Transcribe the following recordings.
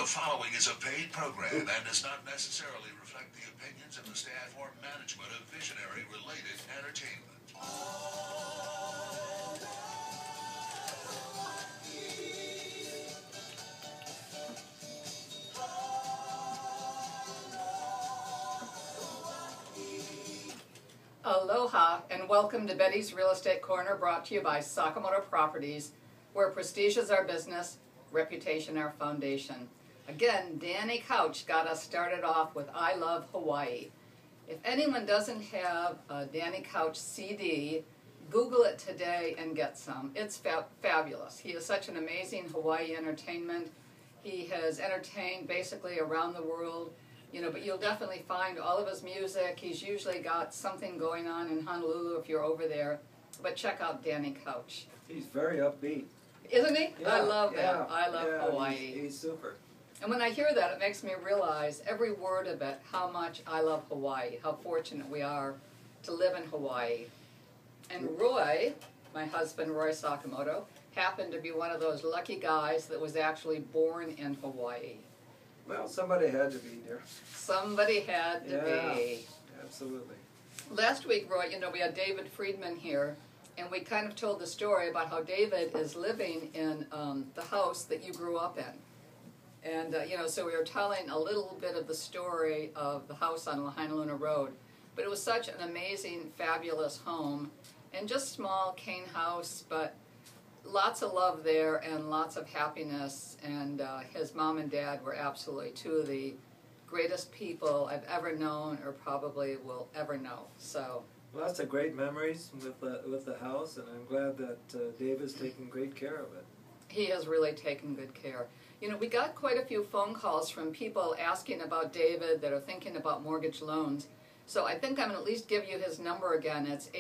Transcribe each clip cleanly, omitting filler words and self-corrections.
The following is a paid program and does not necessarily reflect the opinions of the staff or management of Visionary Related Entertainment. Aloha and welcome to Betty's Real Estate Corner, brought to you by Sakamoto Properties, where prestige is our business, reputation our foundation. Again, Danny Couch got us started off with I Love Hawaii. If anyone doesn't have a Danny Couch CD, Google it today and get some. It's fabulous. He is such an amazing Hawaii entertainment. He has entertained basically around the world. You know, but you'll definitely find all of his music. He's usually got something going on in Honolulu if you're over there. But check out Danny Couch. He's very upbeat. Isn't he? Yeah, I love that. I love Hawaii. He's super. And when I hear that, it makes me realize every word of it, how much I love Hawaii, how fortunate we are to live in Hawaii. And Roy, my husband, Roy Sakamoto, happened to be one of those lucky guys that was actually born in Hawaii. Well, somebody had to be there. Somebody had to be. Absolutely. Last week, Roy, you know, we had David Friedman here, and we kind of told the story about how David is living in the house that you grew up in. And, you know, so we were telling a little bit of the story of the house on Lahainaluna Road. But it was such an amazing, fabulous home, and just small cane house, but lots of love there and lots of happiness, and his mom and dad were absolutely two of the greatest people I've ever known or probably will ever know. So lots of great memories with the house, and I'm glad that Dave is taking great care of it. He has really taken good care. You know, we got quite a few phone calls from people asking about David that are thinking about mortgage loans. So I think I'm going to at least give you his number again. It's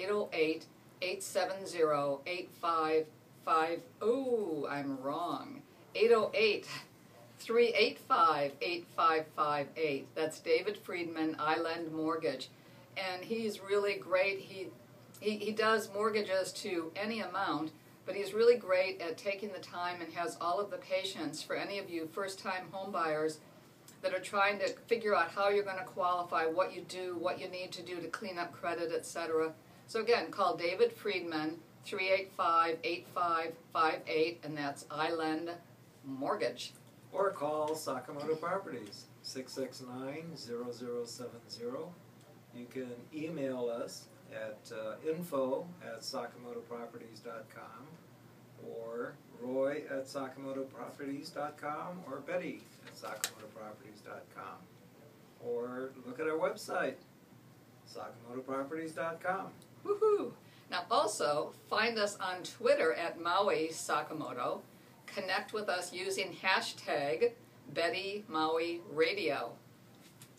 808-870-8555. Oh, I'm wrong. 808-385-8558. That's David Friedman, Island Mortgage. And he's really great. He does mortgages to any amount, but he's really great at taking the time and has all of the patience for any of you first-time home buyers that are trying to figure out how you're going to qualify, what you do, what you need to do to clean up credit, etc. So again, call David Friedman, 385-8558, and that's Island Mortgage. Or call Sakamoto Properties, 669-0070. You can email us at info@sakamotoproperties.com, or roy@sakamotoproperties.com, or betty@sakamotoproperties.com. Or look at our website, sakamotoproperties.com. Woohoo! Now also, find us on Twitter at Maui Sakamoto. Connect with us using hashtag Betty Maui Radio.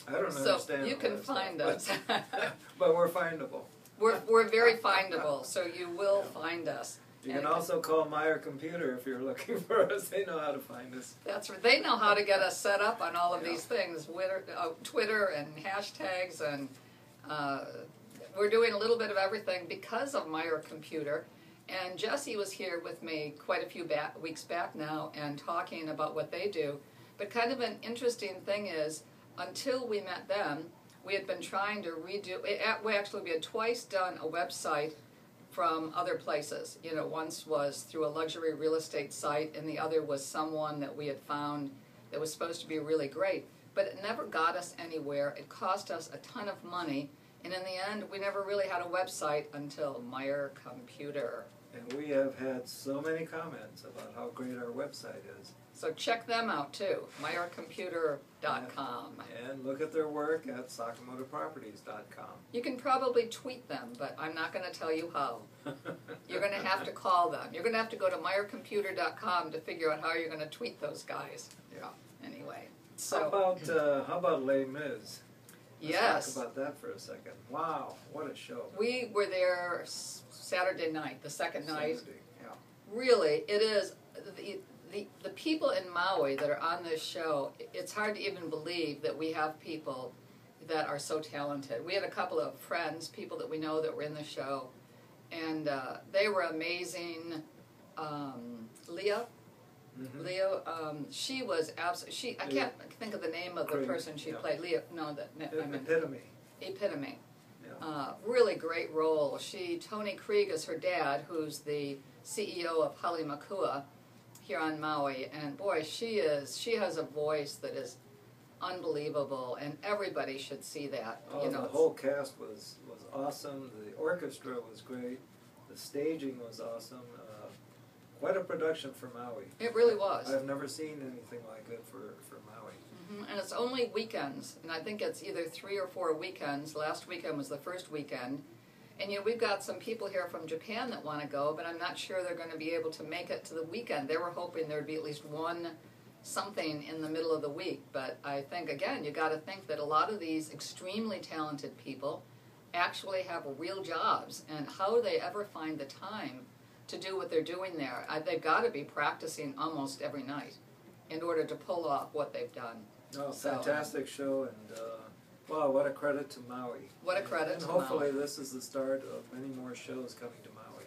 I don't understand. So you can find us. But we're findable. We're very findable, so you will find us. You can also call Meyer Computer if you're looking for us. They know how to find us. That's right. They know how to get us set up on all of these things, Twitter and hashtags, and we're doing a little bit of everything because of Meyer Computer. And Jesse was here with me quite a few weeks back now and talking about what they do. But kind of an interesting thing is, until we met them, we had been trying to redo, we had twice done a website from other places. You know, once was through a luxury real estate site, and the other was someone that we had found that was supposed to be really great. But it never got us anywhere. It cost us a ton of money, and in the end, we never really had a website until Meyer Computer. And we have had so many comments about how great our website is. So check them out too, meyercomputer.com. And look at their work at sakamotoproperties.com. You can probably tweet them, but I'm not going to tell you how. You're going to have to call them. You're going to have to go to meyercomputer.com to figure out how you're going to tweet those guys. Yeah. Anyway. So how about Les Mis? Yes. Let's talk about that for a second. Wow, what a show. We were there Saturday night, the second night. Yeah. Really, it is the people in Maui that are on this show, it's hard to even believe that we have people that are so talented. We had a couple of friends, people that we know that were in the show, and they were amazing. Leah, Leo, she was absolutely, I can't think of the name of the Great, person she yeah. played. Leo, no, I mean, Epitome. Epitome. Yeah. Really great role. Tony Krieg is her dad, who's the CEO of Halimakua here on Maui, and boy, she has a voice that is unbelievable, and everybody should see that. Oh, the whole cast was awesome. The orchestra was great. The staging was awesome. Quite a production for Maui. It really was. I've never seen anything like it for Maui. And it's only weekends, and I think it's either 3 or 4 weekends. Last weekend was the first weekend. And we've got some people here from Japan that want to go, but I'm not sure they're going to be able to make it to the weekend. They were hoping there'd be at least one something in the middle of the week. But I think, again, you got to think that a lot of these extremely talented people actually have real jobs, and how they ever find the time to do what they're doing there. They've got to be practicing almost every night in order to pull off what they've done. Oh, fantastic show, and wow, what a credit to Maui. What a credit to Maui. And hopefully Maui. this is the start of many more shows coming to Maui.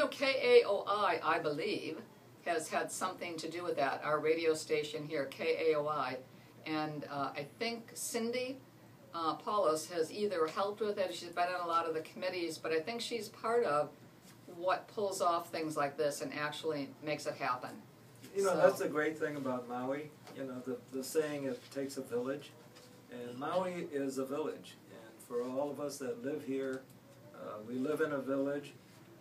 KAOI, I believe, has had something to do with that, our radio station here, KAOI. And I think Cindy Paulus has either helped with it, she's been on a lot of the committees, but I think she's part of what pulls off things like this and actually makes it happen. That's the great thing about Maui. The saying, it takes a village. And Maui is a village. And for all of us that live here, we live in a village.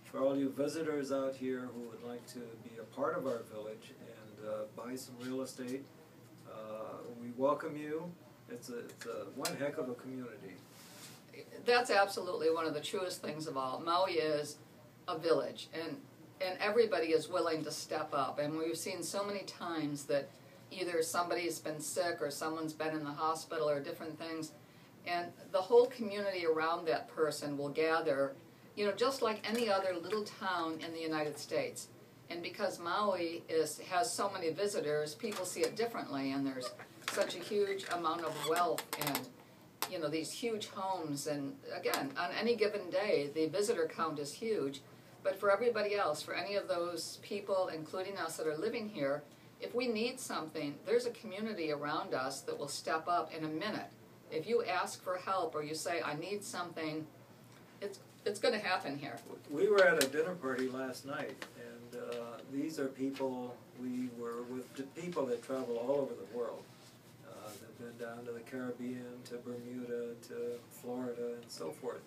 For all you visitors out here who would like to be a part of our village and buy some real estate, we welcome you. It's one heck of a community. That's absolutely one of the truest things of all. Maui is a village, and everybody is willing to step up. And we've seen so many times that either somebody's been sick or someone's been in the hospital or different things, and the whole community around that person will gather, just like any other little town in the United States. And because Maui has so many visitors, people see it differently, and there's such a huge amount of wealth and these huge homes. And again, on any given day, the visitor count is huge. But for everybody else, for any of those people, including us that are living here, if we need something, there's a community around us that will step up in a minute. If you ask for help or you say, I need something, it's going to happen here. We were at a dinner party last night, and these are people, we were with people that travel all over the world. They've been down to the Caribbean, to Bermuda, to Florida, and so forth.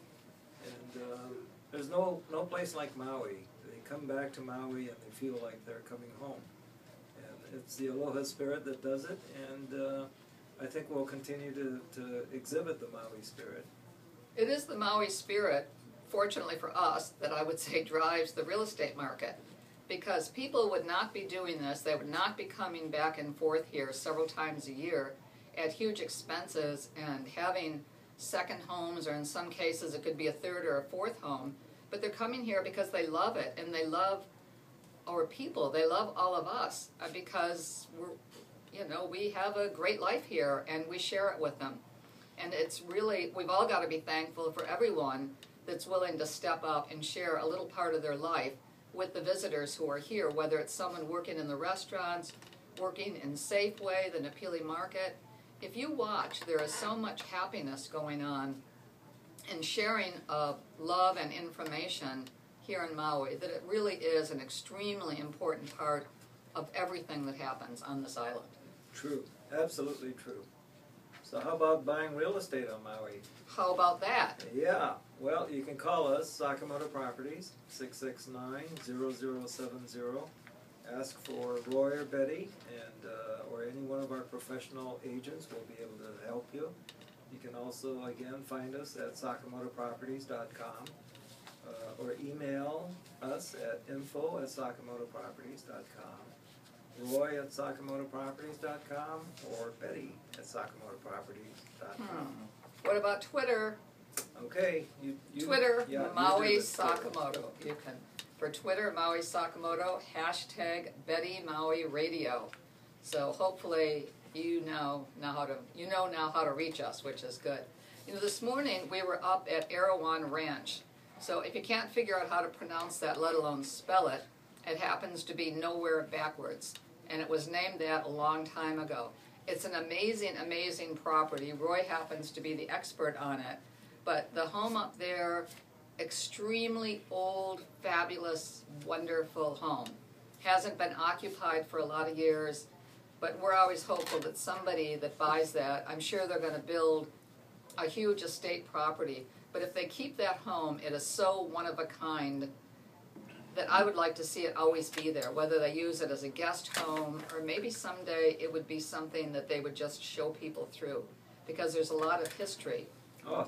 And there's no place like Maui. They come back to Maui and they feel like they're coming home. And it's the aloha spirit that does it, and I think we'll continue to exhibit the Maui spirit. It is the Maui spirit, fortunately for us, that I would say drives the real estate market. Because people would not be doing this, they would not be coming back and forth here several times a year at huge expenses and having second homes, or in some cases it could be a third or a fourth home. But they're coming here because they love it, and they love our people. They love all of us because we have a great life here, and we share it with them. And it's really, we've all got to be thankful for everyone that's willing to step up and share a little part of their life with the visitors who are here, whether it's someone working in the restaurants, working in Safeway, the Napili market. If you watch, there is so much happiness going on and sharing of love and information here in Maui that it really is an extremely important part of everything that happens on this island. True, absolutely true. So how about buying real estate on Maui? How about that? Yeah, well, you can call us, Sakamoto Properties, 669-0070. Ask for Roy or Betty, and or any one of our professional agents will be able to help you. You can also, again, find us at sakamotoproperties.com or email us at info@sakamotoproperties.com, Roy at sakamotoproperties.com, or Betty at sakamotoproperties.com. What about Twitter? Okay, Twitter, yeah, Maui you do the Twitter. Sakamoto. You can, for Twitter, Maui Sakamoto, hashtag Betty Maui Radio. So hopefully you know now how to reach us, which is good. This morning we were up at Erehwon Ranch. So if you can't figure out how to pronounce that, let alone spell it, it happens to be nowhere backwards. and it was named that a long time ago. It's an amazing, amazing property. Roy happens to be the expert on it, but the home up there, extremely old, fabulous, wonderful home. Hasn't been occupied for a lot of years, but we're always hopeful that somebody that buys that, I'm sure they're going to build a huge estate property. But if they keep that home, it is so one of a kind that I would like to see it always be there, whether they use it as a guest home or maybe someday it would be something that they would just show people through, because there's a lot of history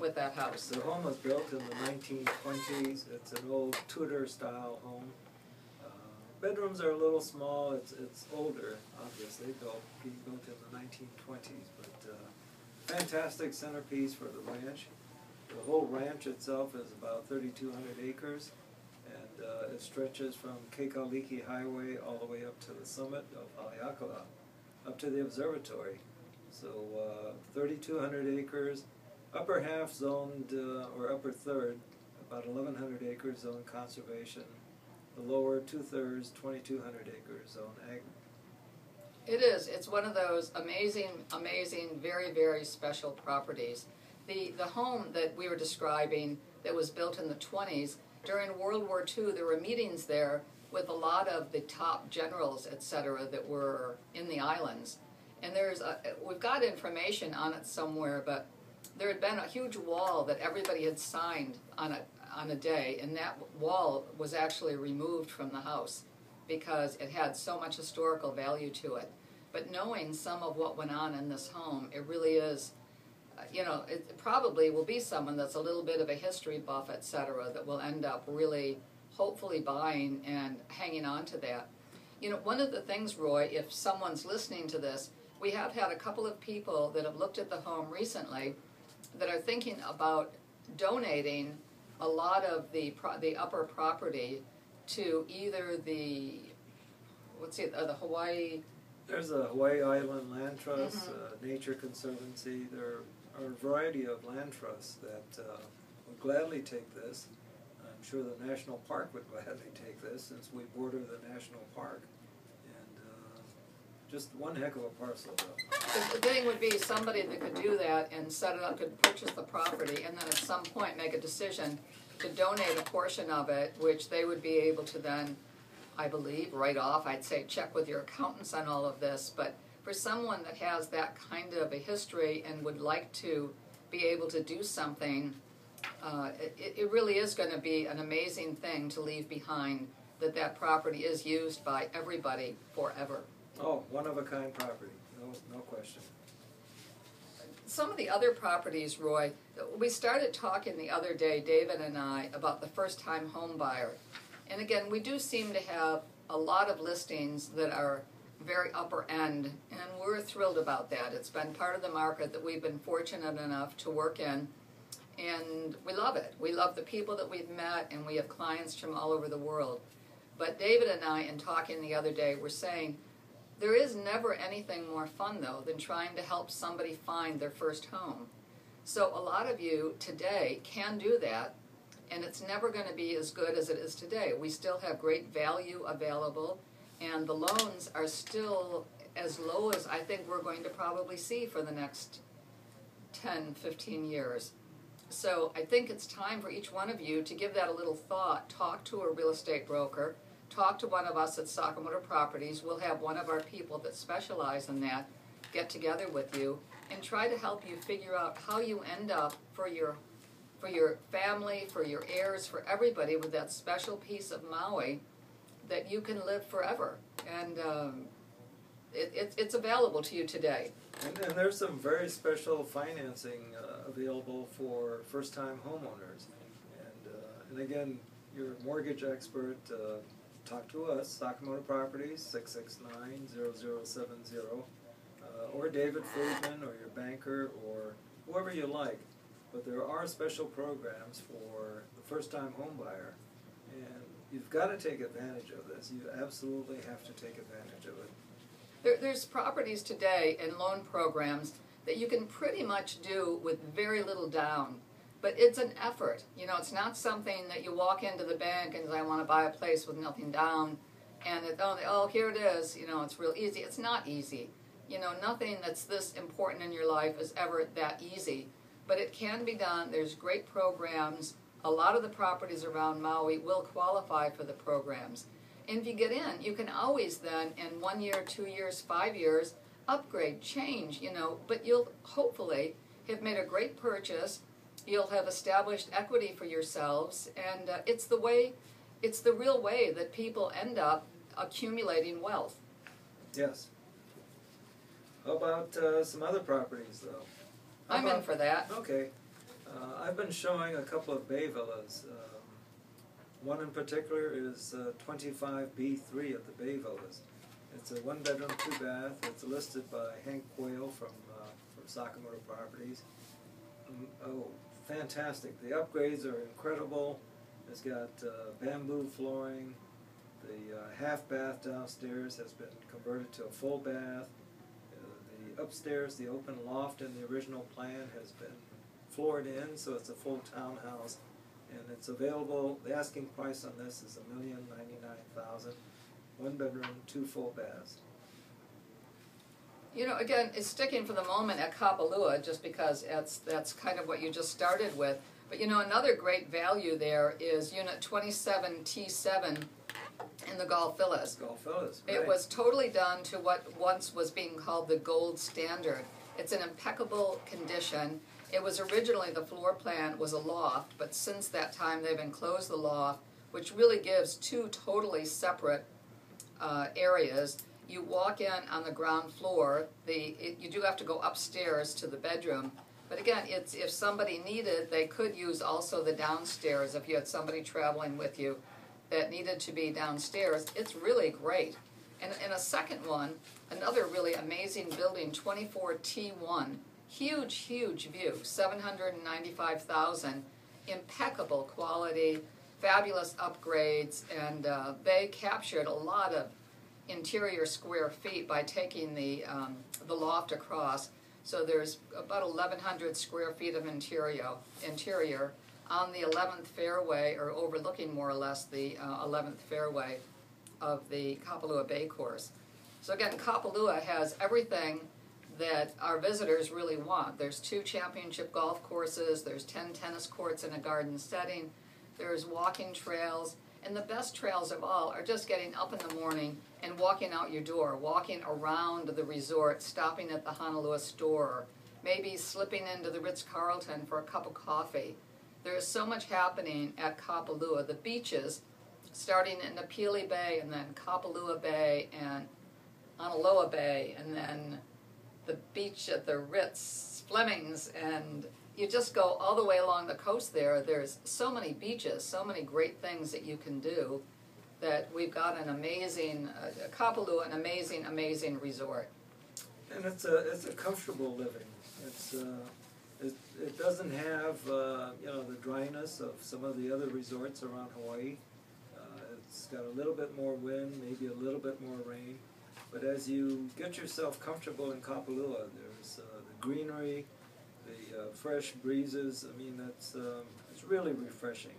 with that house. The home was built in the 1920s. It's an old Tudor-style home. Bedrooms are a little small. It's older, obviously, being built in the 1920s, but fantastic centerpiece for the ranch. The whole ranch itself is about 3,200 acres, and it stretches from Kekaliki Highway all the way up to the summit of Haleakala, up to the observatory. So 3,200 acres, upper half zoned, or upper third, about 1,100 acres zoned conservation. The lower two-thirds, 2,200 acres zone ag. It is. It's one of those amazing, amazing, very, very special properties. The home that we were describing that was built in the 20s, during World War II, there were meetings there with a lot of the top generals, etc., that were in the islands. And we've got information on it somewhere, but there had been a huge wall that everybody had signed on a day, and that wall was actually removed from the house because it had so much historical value to it. But knowing some of what went on in this home, it really is, it probably will be someone that's a little bit of a history buff, etc., that will end up really hopefully buying and hanging on to that. One of the things, Roy, if someone's listening to this, we have had a couple of people that have looked at the home recently that are thinking about donating a lot of the upper property to either the Hawaii. There's a Hawaii Island Land Trust, Nature Conservancy. There are a variety of land trusts that would gladly take this. I'm sure the National Park would gladly take this since we border the National Park. Just one heck of a parcel, though. The thing would be somebody that could do that and set it up, could purchase the property, and then at some point make a decision to donate a portion of it, which they would be able to then, I believe, write off. I'd say check with your accountants on all of this, but for someone that has that kind of a history and would like to be able to do something, it really is going to be an amazing thing to leave behind, that property is used by everybody forever. Oh, one-of-a-kind property, no question. Some of the other properties, Roy, we started talking the other day, David and I, about the first-time home buyer. And again, we do seem to have a lot of listings that are very upper end, and we're thrilled about that. It's been part of the market that we've been fortunate enough to work in, and we love it. We love the people that we've met, and we have clients from all over the world. But David and I, in talking the other day, were saying, there is never anything more fun, though, than trying to help somebody find their first home. So a lot of you today can do that, and it's never going to be as good as it is today. We still have great value available, and the loans are still as low as I think we're going to probably see for the next 10, 15 years. So I think it's time for each one of you to give that a little thought. Talk to a real estate broker. Talk to one of us at Sakamoto Properties. We'll have one of our people that specialize in that get together with you and try to help you figure out how you end up for your family, for your heirs, for everybody with that special piece of Maui that you can live forever. And it's available to you today. And there's some very special financing available for first-time homeowners. And again, you're a mortgage expert. Talk to us, Sakamoto Properties, 669-0070, or David Friedman, or your banker, or whoever you like. But there are special programs for the first-time home buyer, and you've got to take advantage of this. You absolutely have to take advantage of it. There's properties today and loan programs that you can pretty much do with very little down. But it's an effort. It's not something that you walk into the bank and say, I want to buy a place with nothing down, and oh, here it is, you know, it's real easy. It's not easy. You know, nothing that's this important in your life is ever that easy, but it can be done. There's great programs. A lot of the properties around Maui will qualify for the programs. And if you get in, you can always then, in 1 year, 2 years, 5 years, upgrade, change, you know, but you'll hopefully have made a great purchase. You'll have established equity for yourselves, and it's the real way that people end up accumulating wealth. Yes. How about some other properties, though? I'm in for that. Okay. I've been showing a couple of bay villas. One in particular is 25B3 of the Bay Villas. It's a 1-bedroom, 2-bath. It's listed by Hank Quayle from Sakamoto Properties. Oh, fantastic. The upgrades are incredible. It's got bamboo flooring. The half bath downstairs has been converted to a full bath. The upstairs, the open loft in the original plan has been floored in, so it's a full townhouse. And it's available. The asking price on this is $1,099,000. 1 bedroom, 2 full baths. You know, again, it's sticking for the moment at Kapalua just because that's kind of what you just started with. But you know, another great value there is Unit 27T7 in the Golf Villas. Golf Villas, right. It was totally done to what once was being called the gold standard. It's in impeccable condition. It was originally, the floor plan was a loft, but since that time they've enclosed the loft, which really gives 2 totally separate areas. You walk in on the ground floor. You do have to go upstairs to the bedroom. But again, if somebody needed, they could use also the downstairs if you had somebody traveling with you that needed to be downstairs. It's really great. And a second one, another really amazing building, 24T1. Huge, huge view, 795,000, impeccable quality, fabulous upgrades, and they captured a lot of interior square feet by taking the loft across. So there's about 1,100 square feet of interior on the 11th fairway, or overlooking more or less the 11th fairway of the Kapalua Bay course. So again, Kapalua has everything that our visitors really want. There's 2 championship golf courses, there's 10 tennis courts in a garden setting, there's walking trails, and the best trails of all are just getting up in the morning and walking out your door, walking around the resort, stopping at the Honolulu store, maybe slipping into the Ritz-Carlton for a cup of coffee. There is so much happening at Kapalua. The beaches, starting in Napili Bay, and then Kapalua Bay, and Honolulu Bay, and then the beach at the Ritz, Fleming's, and you just go all the way along the coast there. There's so many beaches, so many great things that you can do, that we've got an amazing, Kapalua, an amazing, amazing resort. And it's a comfortable living. It doesn't have you know, the dryness of some of the other resorts around Hawaii. It's got a little bit more wind, maybe a little bit more rain. But as you get yourself comfortable in Kapalua, there's the greenery, the fresh breezes. I mean, it's really refreshing,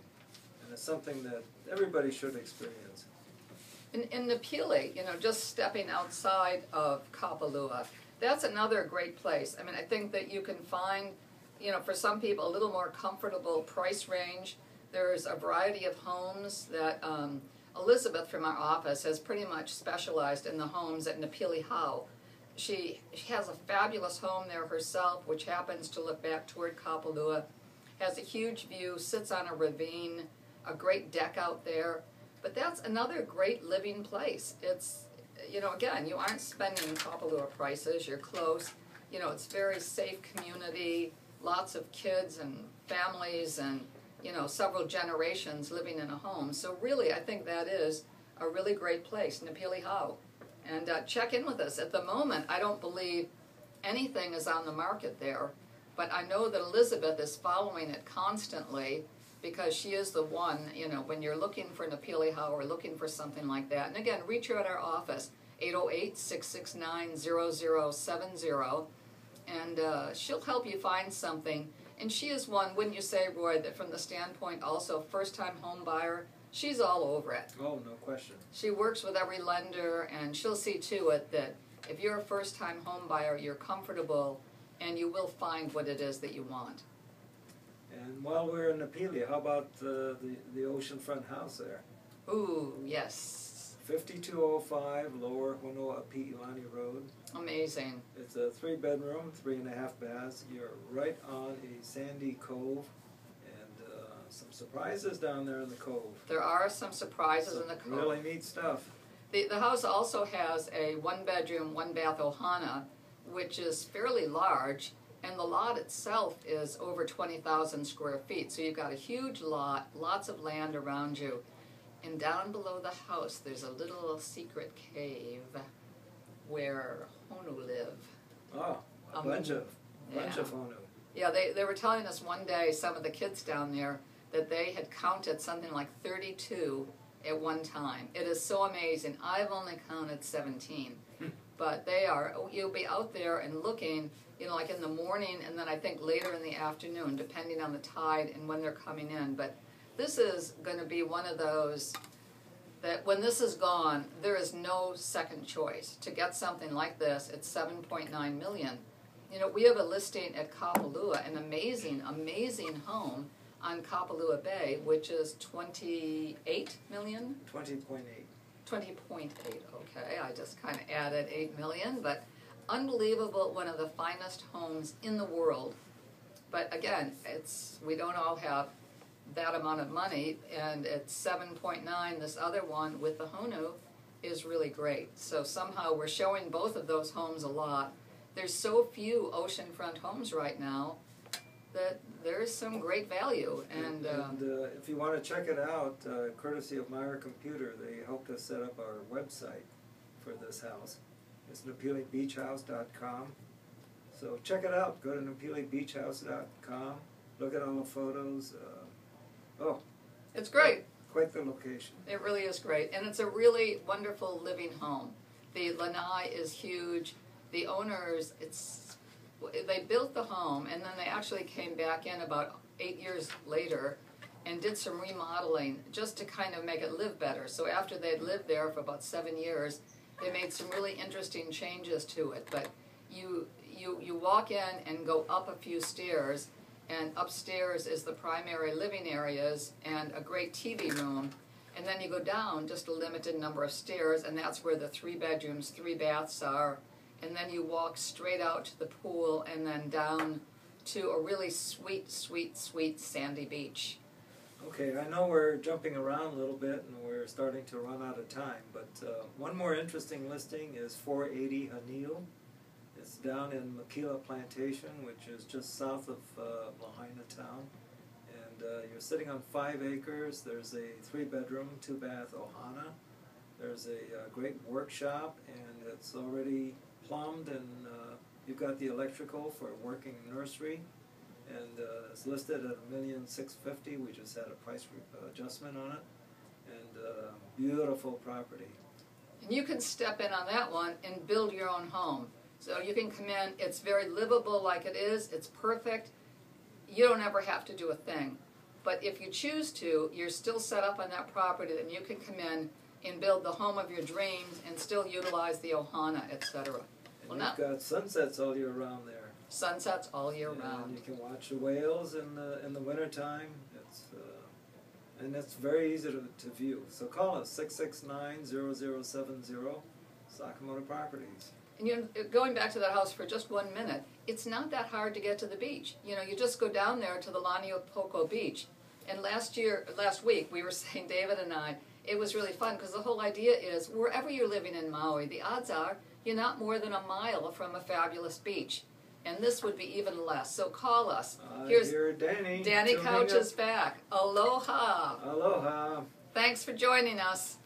and it's something that everybody should experience. In Napili, you know, just stepping outside of Kapalua, that's another great place. I mean, I think that you can find, you know, for some people, a little more comfortable price range. There's a variety of homes that Elizabeth from our office has pretty much specialized in the homes at Napilihau. She has a fabulous home there herself, which happens to look back toward Kapalua, has a huge view, sits on a ravine, a great deck out there. But that's another great living place. It's, you know, again, you aren't spending Kapalua prices, you're close. You know, it's very safe community, lots of kids and families and, you know, several generations living in a home. So really, I think that is a really great place, Napilihau. And check in with us. At the moment, I don't believe anything is on the market there, but I know that Elizabeth is following it constantly because she is the one, you know, when you're looking for Napilihau or looking for something like that. And again, reach her at our office, 808-669-0070, and she'll help you find something. And she is one, wouldn't you say, Roy, that from the standpoint also first-time home buyer, she's all over it. Oh, no question. She works with every lender, and she'll see to it that if you're a first-time home buyer, you're comfortable, and you will find what it is that you want. And while we're in Napili, how about the oceanfront house there? Ooh, yes. 5205 Lower Honoapi'ilani Road. Amazing. It's a 3-bedroom, 3.5 baths. You're right on a sandy cove, and some surprises down there in the cove. There are some surprises in the cove. Really neat stuff. The house also has a 1-bedroom, 1-bath ohana, which is fairly large, and the lot itself is over 20,000 square feet. So you've got a huge lot, lots of land around you. And down below the house, there's a little secret cave where Honu live. Oh, a bunch of Honu. Yeah, they were telling us one day, some of the kids down there, that they had counted something like 32 at one time. It is so amazing. I've only counted 17. But they are, you'll be out there and looking, you know, like in the morning, and then I think later in the afternoon, depending on the tide and when they're coming in. But this is going to be one of those that when this is gone, there is no second choice. To get something like this, it's $7.9 million. You know, we have a listing at Kapalua, an amazing, amazing home on Kapalua Bay, which is $28 million? 20.8. 20.8, okay, I just kind of added 8 million, but unbelievable, one of the finest homes in the world. But again, we don't all have that amount of money, and at 7.9, this other one with the Honu is really great. So somehow we're showing both of those homes a lot. There's so few oceanfront homes right now that there's some great value. And if you want to check it out, courtesy of Meyer Computer, they helped us set up our website for this house. It's napilibeachhouse.com. So check it out. Go to napilibeachhouse.com. Look at all the photos. it's great. Quite the location. It really is great. And it's a really wonderful living home. The lanai is huge. The owners, they built the home, and then they actually came back in about 8 years later and did some remodeling just to kind of make it live better. So after they'd lived there for about 7 years, they made some really interesting changes to it. But you walk in and go up a few stairs, and upstairs is the primary living areas and a great TV room. And then you go down just a limited number of stairs, and that's where the 3 bedrooms, 3 baths are. And then you walk straight out to the pool and then down to a really sweet, sweet, sweet sandy beach. Okay, I know we're jumping around a little bit and we're starting to run out of time, but one more interesting listing is 480 Hanil. It's down in Makila Plantation, which is just south of Lahaina town. And you're sitting on 5 acres. There's a 3-bedroom, 2-bath ohana. There's a great workshop, and it's already plumbed, and you've got the electrical for a working nursery, and it's listed at $1,650,000. We just had a price adjustment on it, and beautiful property. And you can step in on that one and build your own home. So you can come in, it's very livable like it is, it's perfect. You don't ever have to do a thing. But if you choose to, you're still set up on that property, then you can come in and build the home of your dreams and still utilize the ohana, etc. And you've got sunsets all year round there. Sunsets all year round. And you can watch the whales in the wintertime. And it's very easy to view. So call us, 669-0070, Sakamoto Properties. And you know, going back to that house for just 1 minute, it's not that hard to get to the beach. You know, you just go down there to the Laniopoko Beach. And last week, we were saying, David and I, it was really fun because the whole idea is wherever you're living in Maui, the odds are you're not more than a mile from a fabulous beach. And this would be even less. So call us. Here's Danny. Danny Couch is back. Aloha. Aloha. Thanks for joining us.